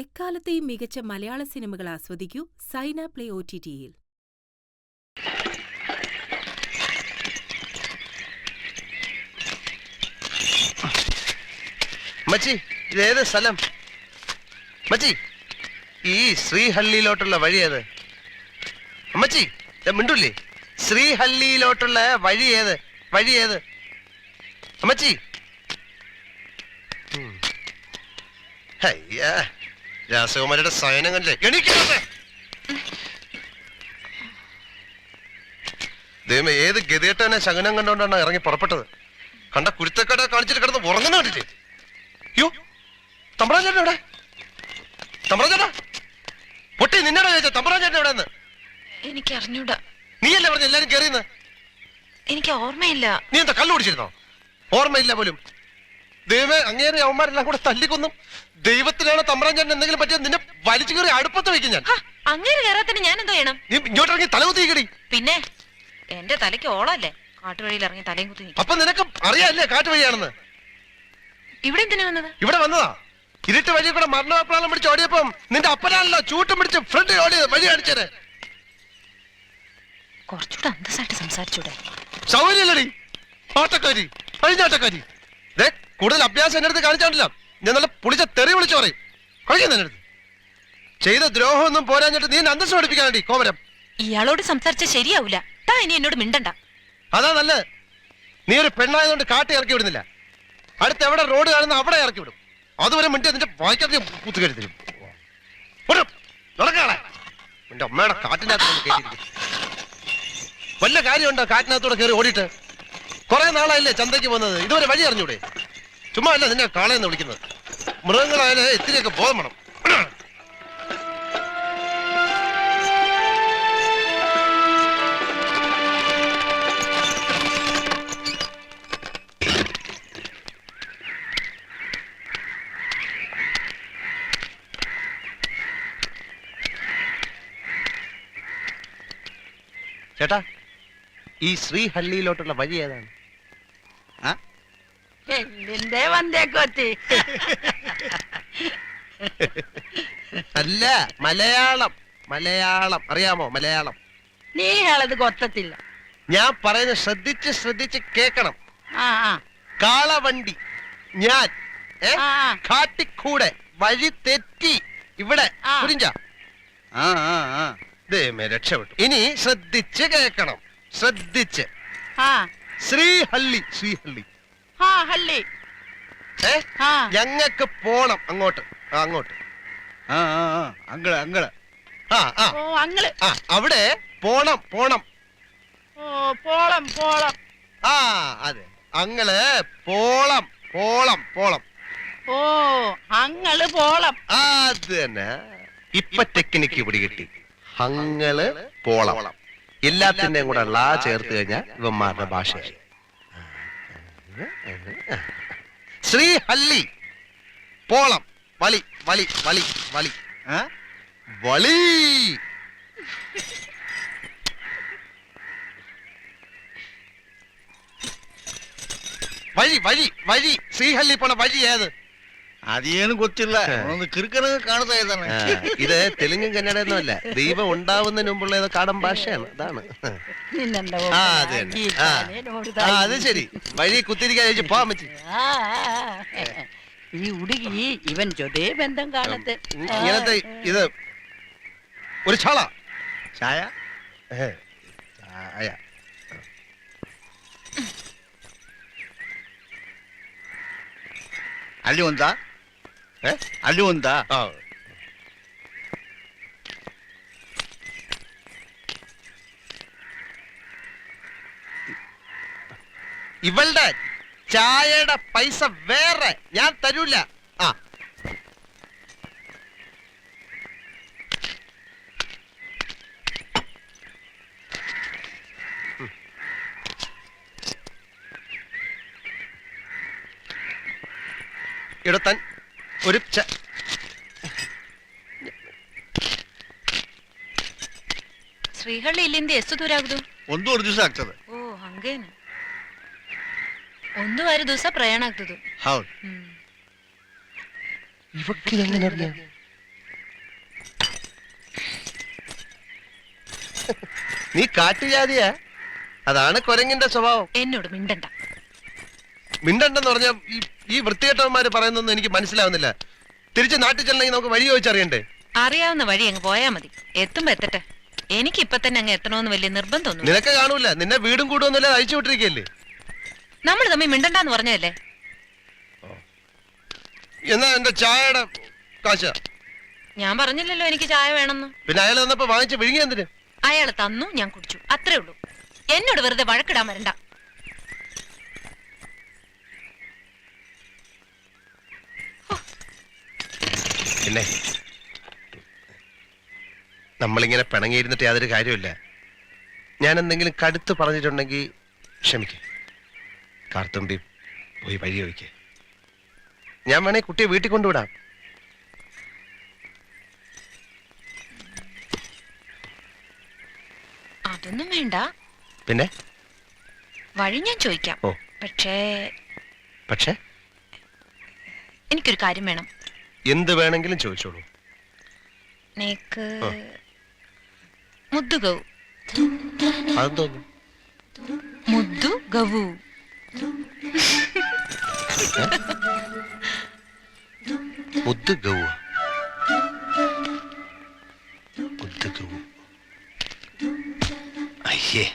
എക്കാലത്തെയും മികച്ച മലയാള സിനിമകൾ ആസ്വദിക്കൂ സൈന പ്ലേ OTT-യിൽ. മച്ചി, ഇതേത് സ്ഥലം? മച്ചി, ഈ ശ്രീഹള്ളിയിലോട്ടുള്ള വഴി ഏത്? അമ്മച്ചി, മിണ്ടൂല്ലേ? ശ്രീഹള്ളിയിലോട്ടുള്ള വഴി ഏത്? വഴി ഏത്? അമ്മച്ചി, അയ്യാ, രാസകുമാരിയുടെ സയനം കണ്ടില്ലേ? എണീക്കേ! ദൈവമേ, ഏത് ഗതികെട്ടവനെ ശകനം കണ്ടോണ്ടാണ് ഇറങ്ങി പുറപ്പെട്ടത്. കണ്ട കുരുത്തക്കട കാണിച്ചിട്ട് കിടന്ന് ഉറങ്ങുന്ന കണ്ടില്ലേ? യോ, തമ്പ്രാൻ ചേട്ടൻ എവിടെ? തമ്പ്രാൻ ചേട്ടാ, പൊട്ടി നിന്നോട് ചോദിച്ച തമ്പ്രാൻ ചേട്ടൻ എവിടെ? എനിക്ക് അറിഞ്ഞൂടാ. നീയല്ലേ പറഞ്ഞ എല്ലാരും കയറിയെന്ന്? എനിക്ക് ഓർമ്മയില്ല. നീ എന്താ കള്ളു കുടിച്ചിരുന്നോ? ഓർമ്മയില്ല പോലും. ദൈവമേ, അങ്ങേരെ അവന്മാരെല്ലാം കൂടെ തല്ലിക്കൊന്നും. ദൈവത്തിനാണ് തമ്പ്രാൻ ചേട്ടൻ എന്തെങ്കിലും പറ്റിയത് നിന്നെ വലിച്ചു കയറി അടുപ്പത്ത് വയ്ക്കും ഞാൻ. അങ്ങേര് കയറാത്തിന് ഞാൻ എന്തോ ചെയ്യണം? നീ ഇങ്ങോട്ടിറങ്ങി തലകുത്തിക്കടി. പിന്നെ എന്റെ തലയ്ക്ക് ഓളല്ലേ കാട്ടുവഴിയിൽ ഇറങ്ങി തലയും കുത്തി. അപ്പൊ നിനക്ക് അറിയാല്ലേ കാറ്റ് വഴിയാണെന്ന്? ഇവിടെ എന്തിനാ വന്നത്? ഇവിടെ വന്നതാ. ഇരുട്ട് വഴി കൂടെ മരണപ്രാളം പിടിച്ച് ഓടിയപ്പം നിന്റെ അപ്പനാണല്ലോ ചൂട്ടും പിടിച്ച് ഫ്രണ്ട് ഓടിയത്. വഴി കാണിച്ചേരെ. കുറച്ചുകൂടെ അന്തസ്സായിട്ട് സംസാരിച്ചൂടെ? സൗകര്യല്ലടി ആട്ടക്കാരി, അഴിഞ്ഞാട്ടക്കാരി. കൂടുതൽ അഭ്യാസം എന്റെ അടുത്ത് കാണിച്ചാണ്ടല്ലോ ഞാൻ നല്ല പുളിച്ച തെറി വിളിച്ചു പറയും. കളിക്കുന്ന എന്റെ അടുത്ത് ചെയ്ത ദ്രോഹമൊന്നും പോരാഞ്ഞിട്ട് നീ അന്തസ് പഠിപ്പിക്കാണ്ടി കോമരം. ഇയാളോട് സംസാരിച്ച ശരിയാവൂല. താ ഇനി എന്നോട് മിണ്ടണ്ട. അതാ നല്ലത്. നീ ഒരു പെണ്ണായതുകൊണ്ട് കാട്ടി ഇറക്കി വിടുന്നില്ല. അടുത്ത് എവിടെ റോഡ് കാണുന്ന അവിടെ ഇറക്കി വിടും. അതുവരെ മിണ്ടി നിന്റെ വായിക്കാത്ത കുത്തു കയറി തരും. നടക്കാളെ നിന്റെ അമ്മയുടെ കാട്ടിനകത്ത് കയറ്റിയിരിക്കും. വല്ല കാര്യമുണ്ടോ കാട്ടിനകത്തൂടെ കയറി ഓടിയിട്ട്? കുറെ നാളായില്ലേ ചന്തയ്ക്ക് പോകുന്നത്, ഇതുവരെ വഴി അറിഞ്ഞൂടെ? ചുമ്മാ അല്ല നിന്നെ കാളയെന്ന് വിളിക്കുന്നത്. മൃഗങ്ങളായാലും ഇത്തിരിയൊക്കെ ബോധം വേണം. ചേട്ടാ, ഈ ശ്രീഹള്ളിയിലോട്ടുള്ള വഴി ഏതാണ്? അല്ല, മലയാളം. മലയാളം അറിയാമോ? മലയാളം നീ അത് കൊത്തത്തില്ല. ഞാൻ പറയുന്നത് ശ്രദ്ധിച്ച് ശ്രദ്ധിച്ച് കേക്കണം. കാളവണ്ടി ഞാൻ കാട്ടിക്കൂടെ വഴി തെറ്റി ഇവിടെ കുരിഞ്ച രക്ഷപ്പെട്ടു. ഇനി ശ്രദ്ധിച്ച് കേക്കണം. ശ്രദ്ധിച്ച്. ശ്രീഹള്ളി. ശ്രീഹള്ളി ഞങ്ങക്ക് പോണം അങ്ങോട്ട്. അങ്ങോട്ട് അവിടെ പോണം. പോണം. അതെ, അങ്ങള് പോളം. പോളം. പോളം. ഓ, അങ്ങള് പോളം. അത് തന്നെ. ഇപ്പൊ ടെക്നിക്ക് പിടികിട്ടി. അങ്ങള് പോളം. എല്ലാത്തിന്റെയും കൂടെ ലാ ചേർത്ത് കഴിഞ്ഞാൽ ഇവന്മാരുടെ ഭാഷയായി. ശ്രീഹള്ളി പോളം. വളി. വളി. വളി. വളി. വളി. വഴി. വഴി. വഴി. ശ്രീഹള്ളി പോണ വഴി ഏത്? ಅದೇನು ಗೊತ್ತಿಲ್ಲ. ಕಿರುಕನ ಕಾಣ್ತಾ ಇದ್ದಾನೆ. ഇത് തെലുങ്കും കന്നഡയൊന്നും അല്ല. ദൈവം ഉണ്ടാവുന്നതിന് മുമ്പുള്ള കാടൻ ഭാഷയാണ്. അതാണ്. അത് ശരി. വഴി കുത്തിരിക്കാൻ പോവാൻ പറ്റി. ഈ ഉടുകി ഇവൻ ചൊതേ ബന്ധം കാണത്ത്. ഇങ്ങനത്തെ ഇത് ഒരു ചാള ചായ. ചായ ಅಲ್ಲಿ ಒಂದಾ? ಅಲ್ಲಿ ಒಂದಾ? ഇവളുടെ ചായയുടെ പൈസ വേറെ, ഞാൻ തരൂല. ഇവിടെ ഒരു ಶ್ರೀಹಳ್ಳಿ ಇಲ್ಲಿಂದ ಎಷ್ಟು ದೂರ ಆಗುದು? 1.5 ದಿವಸ ಆಗ್ತದೆ. ಓ, ಹಂಗೇನು. 1.5 ದಿವಸ ಪ್ರಯಾಣ ಆಗ್ತದೆ. ಹೌದು. ഇവക്കിതെങ്ങനെ അറിയാം? നീ കാട്ടുജാതിയാ, അതാണ് കുരങ്ങിന്റെ സ്വഭാവം. എന്നോട് മിണ്ടണ്ട. മിണ്ടണ്ടെന്ന് പറഞ്ഞ ഈ വൃത്തികെട്ടവന്മാര് പറയുന്നൊന്നും എനിക്ക് മനസ്സിലാവുന്നില്ല. തിരിച്ച് നാട്ടിൽ ചെല്ലണമെങ്കിൽ നമുക്ക് വഴി ചോദിച്ചറിയണ്ടേ? അറിയാവുന്ന വഴി അങ്ങ് പോയാ മതി. എത്തുമ്പോ എത്തട്ടെ. എനിക്ക് ഇപ്പൊ തന്നെ അങ്ങ് എത്തണമെന്ന് വലിയ നിർബന്ധമൊന്നും. നിനക്ക് കാണൂല, നിന്നെ വീടും കൂടുമൊന്നുമില്ല, അയച്ചു വിട്ടിരിക്കല്ലേ. നമ്മൾ തമ്മിൽ മിണ്ടണ്ടെന്ന് പറഞ്ഞതല്ലേ. എന്നാ എന്റെ ചായയുടെ കാശ? ഞാൻ പറഞ്ഞില്ലല്ലോ എനിക്ക് ചായ വേണമെന്ന്. പിന്നെ അയാൾ തന്നപ്പോ വാങ്ങിച്ച് വിഴുങ്ങി എന്തിന്? അയാൾ തന്നു, ഞാൻ കുടിച്ചു, അത്രേ ഉള്ളൂ. എന്നോട് വെറുതെ വഴക്കിടാൻ വരണ്ട. പിന്നെ നമ്മളിങ്ങനെ പിണങ്ങിയിരുന്നിട്ട് യാതൊരു കാര്യമില്ല. ഞാൻ എന്തെങ്കിലും കടുത്ത് പറഞ്ഞിട്ടുണ്ടെങ്കിൽ ക്ഷമിക്കേ. കാർത്തുമ്പി പോയി വഴി ചോദിക്കേ. ഞാൻ വേണേ കുട്ടിയെ വീട്ടിൽ കൊണ്ടുവിടാം. അതൊന്നും വേണ്ട. പിന്നെ വഴി ഞാൻ ചോദിക്കാം. ഓ, പക്ഷേ എനിക്കൊരു കാര്യം വേണം. എന്ത് വേണമെങ്കിലും ചോദിച്ചോളൂ. നേക്ക് മുദ്ദു ഗൗ. അതെന്തോന്നു? മുദ്ദു ഗവു. മുദ്ദു ഗൗ. മുദ്ദു ഗൗ. അയ്യേ,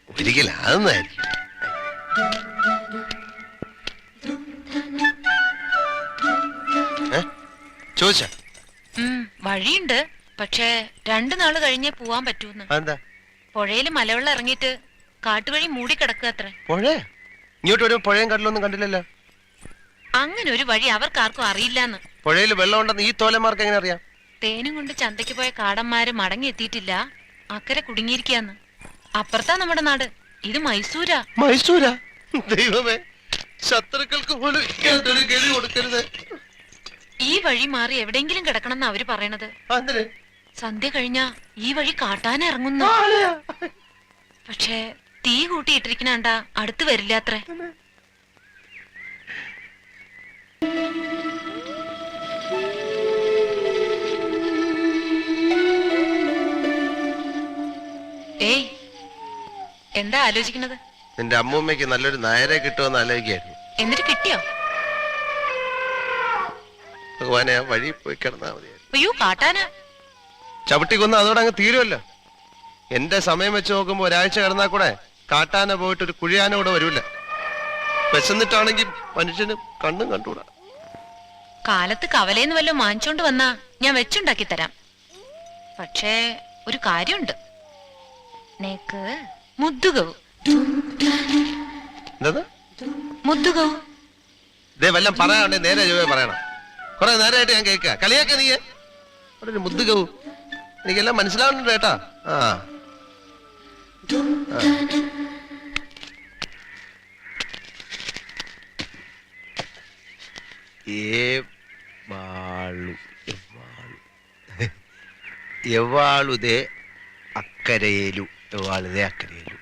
ഒരിക്കലും അതൊന്നായിരിക്കും. ചോദിച്ച വഴിയുണ്ട്, പക്ഷേ 2 നാള് കഴിഞ്ഞേ പോവാൻ പറ്റൂന്ന്. എന്താ? പുഴയില് മലവെള്ളം ഇറങ്ങിയിട്ട് കാട്ടുവഴി മൂടിക്കിടക്കുക അത്ര. പുഴ? ഇങ്ങോട്ട് ഒരു പുഴയും കടലൊന്നും കണ്ടില്ലല്ലോ. അങ്ങനെ ഒരു വഴി അവർക്കാർക്കും അറിയില്ലാന്ന്. പുഴയിൽ വെള്ളം ഉണ്ടെന്ന് ഈ തോലന്മാർക്ക് എങ്ങനെ അറിയാം? തേനും കൊണ്ട് ചന്തയ്ക്ക് പോയ കാടന്മാര് മടങ്ങി എത്തിയിട്ടില്ല, അക്കരെ കുടുങ്ങിയിരിക്കാന്ന്. അപ്പുറത്താ നമ്മുടെ നാട്. ഇത് മൈസൂരാ. മൈസൂരാ? ദൈവമേ, ശത്രുക്കൾക്ക് പോലും ഇങ്ങനത്തൊരു ഗതി കൊടുക്കരുത്. ഈ വഴി മാറി എവിടെയെങ്കിലും കിടക്കണമെന്ന് അവര് പറയണത്. സന്ധ്യ കഴിഞ്ഞാ ഈ വഴി കാട്ടാൻ ഇറങ്ങുന്നു. പക്ഷേ തീ കൂട്ടിയിട്ടിരിക്കണണ്ട അടുത്ത് വരില്ല അത്രേ. ഏയ്, എന്താ ആലോചിക്കണത്? നിന്റെ അമ്മൂമ്മയ്ക്ക് നല്ലൊരു നായരെ കിട്ടുമെന്ന് ആലോചിക്കായിരുന്നു. എന്നിട്ട് കിട്ടിയോ? ഭഗവാനെ, ആ വഴി പോയി കിടന്നാ മതിയായിരുന്നു. അയ്യോ, കാട്ടാനാ. ചവിട്ടിക്കൊന്ന് അതോടെ അങ്ങ് തീരുമല്ലോ. എന്റെ സമയം വെച്ച് നോക്കുമ്പോ ഒരാഴ്ച കിടന്നാ കൂടെ കാട്ടാന പോയിട്ട് ഒരു കുഴിയാന കൂടെ വരൂല. വിശന്നിട്ടാണെങ്കിൽ മനുഷ്യന് കണ്ണും കണ്ടുകൂടാ. കാലത്ത് കവലേന്ന് വല്ലതും വാങ്ങിച്ചോണ്ട് വന്നാ ഞാൻ വെച്ചുണ്ടാക്കി തരാം. പക്ഷേ ഒരു കാര്യമുണ്ട്. നേക്ക് മുദ്ദുകവും. എന്താ മുദ്ദുകവും? ഇതേ വല്ലതും പറയാണ്ടേ നേരെ ചൊവ്വേ പറയണം. കുറെ നേരമായിട്ട് ഞാൻ കേൾക്കുക. കളിയാക്ക നീ അവിടെ ഒരു മുദ്ദുകവും. എനിക്കെല്ലാം മനസ്സിലാവുന്നുണ്ട് കേട്ടാ. ആ, എവാളുതേ അക്കരയേലു. എവാളുതേ അക്കരയേലു.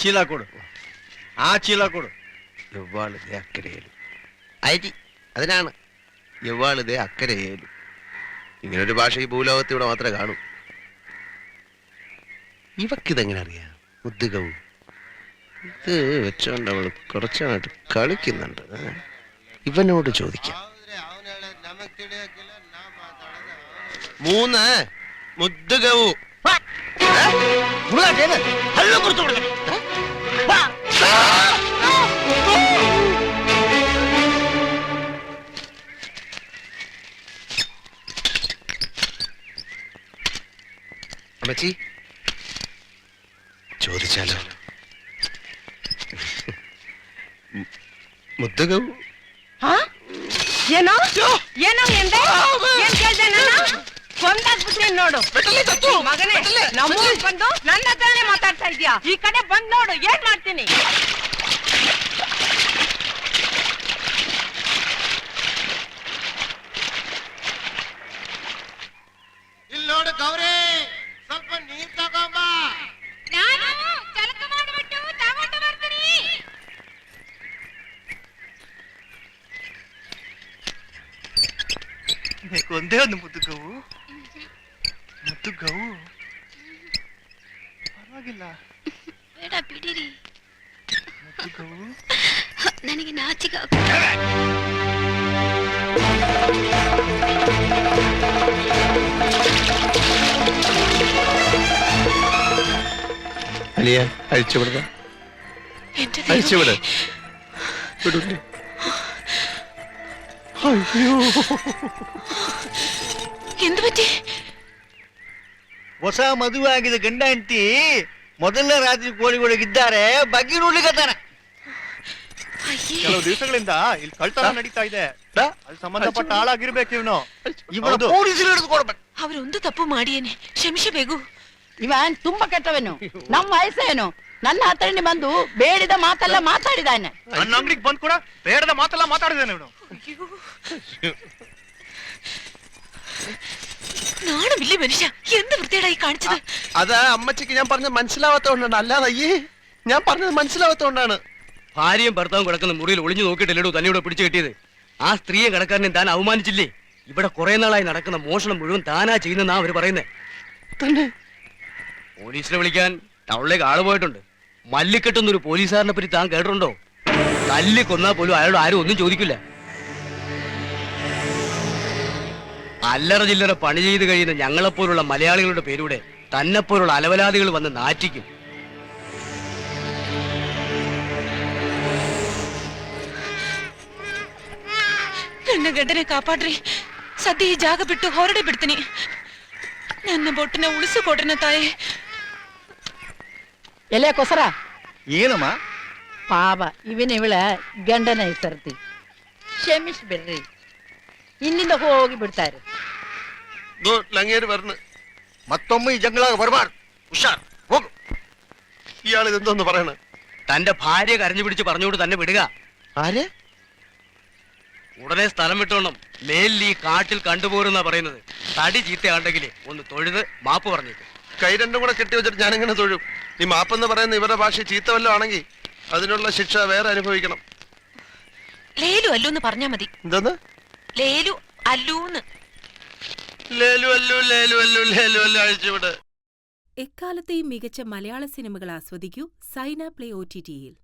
ചീലാക്കോട്. ആ ചീലാക്കോട്. എവാളുതേ അക്കരയേലു. അരി അതിനാണ് എവാളുതേ അക്കരയേലു. ഇങ്ങനൊരു ഭാഷ ഈ ഭൂലോകത്ത് ഇവിടെ മാത്രമേ കാണൂ. ഇവക്കിതെങ്ങനെ അറിയാം? മുദ്ദുകവും ഇത് വെച്ചോണ്ട് അവള് കുറച്ചായിട്ട് കളിക്കുന്നുണ്ട്. ഇവനോട് ചോദിക്കാം. 3 മുദ്ദുകവും. അമ്മച്ചി ചോദിച്ചാലോ? ಮುದ್ದಗವು ಏನೋ ಏನೋ ಎಂದೆ ಏನ್ ಕೇಳ್ದೆ ನಾನು ಕೊಂದಾಕ್ಬಿಟ್ರಿ ನೋಡು ಮಗನೇ ನಮ್ಮೂರಿಗೆ ಬಂದು ನನ್ನ ಹತ್ರನೇ ಮಾತಾಡ್ತಾ ಇದೀಯಾ ಈ ಕಡೆ ಬಂದ್ ನೋಡು ಏನ್ ಮಾಡ್ತೀನಿ ಇಲ್ಲಿ ನೋಡು ಗೌರಿ ಸ್ವಲ್ಪ ನೀರ್ ತಗೊಂಬ ನಾನು ಚಲಕ ಮಾಡಿಬಿಟ್ಟು ತಗೊಂಡು ಬರ್ತೀನಿ ಒಂದೇ ಒಂದು ಮುದ್ದುಗವು ಪರವಾಗಿಲ್ಲ ಬೇಡ ಬಿಡಿರಿ ನನಗೆ ನಾಚಿಕೆ അലിയ അഴിച്ചുവിടുക, എന്റെ അഴിച്ചുവിട്. വിടൂല്ലേ? അയ്യോ, എന്ത് പറ്റി? ಹೊಸ ಮದುವೆ ಆಗಿದೆ ಗಂಡ ಹೆಂಡತಿ ಮೊದಲನೇ ರಾತ್ರಿ ಕೋಳಿಗಳಿದ್ದಾರೆ ಬಗ್ಗೆ ನೋಡ್ಲಿಕ್ಕತ್ತಾನೆ. ಅಯ್ಯೇ, ಕೆಲವು ದಿವಸಗಳಿಂದ ಇಲ್ಲಿ ಕಳ್ತನ ನಡೀತಾ ಇದೆ. ಅಲ್ಲಿ ಸಂಬಂಧಪಟ್ಟ ಆಳಾಗಿರ್ಬೇಕು ಇವನು. ಇವನು ಪೊಲೀಸರು ಹಿಡಿದುಕೊಡ್ಬೇಕು. ಅವರೊಂದು ತಪ್ಪು ಮಾಡಿಯೇನೆ, ಕ್ಷಮಿಸಬೇಕು. ಇವನ್ ತುಂಬಾ ಕೆಟ್ಟವನು. ನಮ್ಮ ವಯಸ್ಸೇನು, ನನ್ನ ಹತ್ರನೇ ಬಂದು ಬೇಡಿದ ಮಾತೆಲ್ಲ ಮಾತಾಡಿದಾನೆ. ನನ್ನ ಅಂಗಡಿಗೆ ಬಂದ್ ಕೂಡ ಬೇಡದ ಮಾತೆಲ್ಲ ಮಾತಾಡಿದಾನೆ ಇವನು. നാണമില്ലേ മനുഷ്യ, എന്ത് വൃത്തിയായി കാണിച്ചത്? അത് അമ്മച്ചിക്ക് ഞാൻ പറഞ്ഞത് മനസ്സിലാവാത്തോണ്ടാണ്. അല്ലാതെ അയ്യേ, ഞാൻ പറഞ്ഞത് മനസ്സിലാവാത്തോണ്ടാണ്. ഭാര്യയും ഭർത്താവും കിടക്കുന്ന മുറിയിൽ ഒളിഞ്ഞു നോക്കിയിട്ടല്ലോ തന്നെ ഇവിടെ പിടിച്ചു കെട്ടിയത്. ആ സ്ത്രീയെ കടക്കാരനെ താൻ അവമാനിച്ചില്ലേ? ഇവിടെ കുറെ നാളായി നടക്കുന്ന മോഷണം മുഴുവൻ താനാ ചെയ്യുന്നെന്നാ അവര് പറയുന്നേ. തന്നെ പോലീസിനെ വിളിക്കാൻ ടൗണിലേക്ക് ആള് പോയിട്ടുണ്ട്. മല്ലിക്കെട്ടുന്നൊരു പോലീസുകാരനെ പറ്റി താൻ കേട്ടിട്ടുണ്ടോ? തല്ലി കൊന്നാ പോലും അയാളോട് ആരും ഒന്നും ചോദിക്കില്ല. അല്ലറ ചില്ലറ പണി ചെയ്ത് കഴിയുന്ന ഞങ്ങളെപ്പോലുള്ള മലയാളികളുടെ പേരൂടെ തന്നെപ്പോലുള്ള അലവലാദികൾ വന്ന് നാറ്റിക്കും. ನನ್ನ ಗಂಡನೆ ಕಾಪಾಡ್ರಿ. ಸದ್ಯ ಈ ಜಾಗ ಬಿಟ್ಟು ಹೊರಡೆ ಬಿಡ್ತೀನಿ. ನನ್ನ ಬೊಟ್ಟನ ಉಳಿಸಿಕೊಡ್ರನ ತಾಯಿ. ಎಲೆ ಕೊಸರ, ಏನಮ್ಮ? ಪಾಪ ಇವಳ ಗಂಡನ ಹೆಸರ್ತಿ. ಕ್ಷಮಿಸ್ಬಿಡ್ರಿ, ಇಲ್ಲಿಂದ ಹೋಗಿ ಬಿಡ್ತಾರೆ. ലങ്ങേര് വരണ്. മತ್ತೊಮ್ಮೆ ಈ ಜಂಗಳಾಗ ಬರಬಾರ್ದು. ಹುಷಾರ್, ಹೋಗು. ഇയാൾ ഇതെന്തോന്ന് പറയണ? തന്റെ ഭാര്യ കരഞ്ഞു പിടിച്ച് പറഞ്ഞുകൊണ്ട് തന്നെ വിടുക. ആര്? ഉടനെ സ്ഥലം വിട്ടോണം. മേലിൽ ഈ കാട്ടിൽ കണ്ടുപോരുന്നാ പറയുന്നത്. തടി ചീത്തയാണ്ടെങ്കിൽ ഒന്ന് തൊഴുത് മാപ്പ് പറഞ്ഞേക്കും. കൈ രണ്ടും കൂടെ കെട്ടി വെച്ചിട്ട് ഞാൻ എങ്ങനെ തൊഴും? ഈ മാപ്പെന്ന് പറയുന്ന ഇവരുടെ ഭാഷ ചീത്ത വല്ലതും ആണെങ്കിൽ അതിനുള്ള ശിക്ഷ വേറെ അനുഭവിക്കണം. ലേലു അല്ലൂന്ന് പറഞ്ഞാ മതി. എന്തെന്ന്? ലേലു അല്ലൂന്ന്. ലേലു അല്ലു ലേലു അല്ലു ലേലു അല്ലു അഴിച്ചുവിട്. എക്കാലത്തെയും മികച്ച മലയാള സിനിമകൾ ആസ്വദിക്കൂ സൈന പ്ലേ OTT-യിൽ.